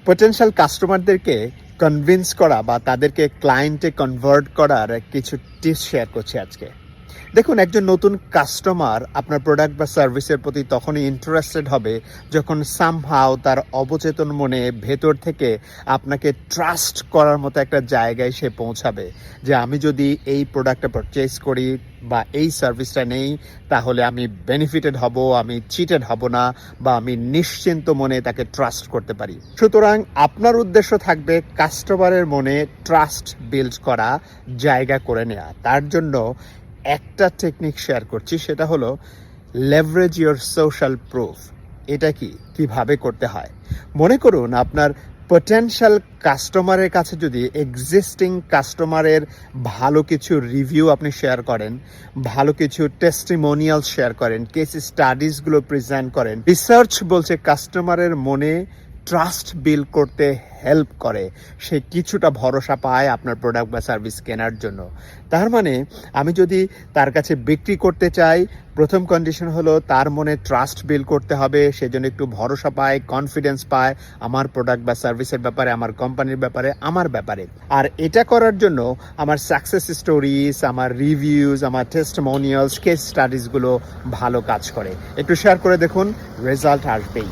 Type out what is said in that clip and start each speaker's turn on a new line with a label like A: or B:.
A: Potential কাস্টমারদেরকে convince করা বা তাদেরকে ক্লায়েন্টে কনভার্ট করার কিছু টিপস শেয়ার করছি আজকে। দেখুন, একজন নতুন কাস্টমার আপনার প্রোডাক্ট বা সার্ভিসের প্রতি তখনই ইন্টারেস্টেড হবে যখন সামহাও তার অবচেতন মনে ভেতর থেকে আপনাকে ট্রাস্ট করার মতো একটা জায়গায় সে পৌঁছাবে যে আমি যদি এই প্রোডাক্টটা পারচেজ করি বা এই সার্ভিসটা নেই তাহলে আমি বেনিফিটেড হব, আমি চিটেড হব না, বা আমি নিশ্চিন্ত মনে তাকে ট্রাস্ট করতে পারি। সুতরাং আপনার উদ্দেশ্য থাকবে কাস্টমারের মনে ট্রাস্ট বিল্ড করা, জায়গা করে নেওয়া। তার জন্য একটা টেকনিক শেয়ার করছি, সেটা হলো লেভারেজ ইওর সোশ্যাল প্রুফ। এটা কিভাবে করতে হয়? মনে করুন আপনার পটেনশিয়াল কাস্টমারের কাছে যদি এক্সিস্টিং কাস্টমারের ভালো কিছু রিভিউ আপনি শেয়ার করেন, ভালো কিছু টেস্টিমোনিয়াল শেয়ার করেন, কেস স্টাডিজগুলো প্রেজেন্ট করেন, রিসার্চ বলছে কাস্টমারের মনে ট্রাস্ট বিল্ড করতে হেল্প করে, সে কিছুটা ভরসা পায় আপনার প্রোডাক্ট বা সার্ভিস কেনার জন্য। তার মানে আমি যদি তার কাছে বিক্রি করতে চাই, প্রথম কন্ডিশন হলো তার মনে ট্রাস্ট বিল্ড করতে হবে, সেজন্য একটু ভরসা পায়, কনফিডেন্স পায় আমার প্রোডাক্ট বা সার্ভিসের ব্যাপারে, আমার কোম্পানির ব্যাপারে, আমার ব্যাপারে। আর এটা করার জন্য আমার সাকসেস স্টোরিজ, আমার রিভিউজ, আমার টেস্টিমোনিয়ালস, কেস স্টাডিজগুলো ভালো কাজ করে। একটু শেয়ার করে দেখুন, রেজাল্ট আসবেই।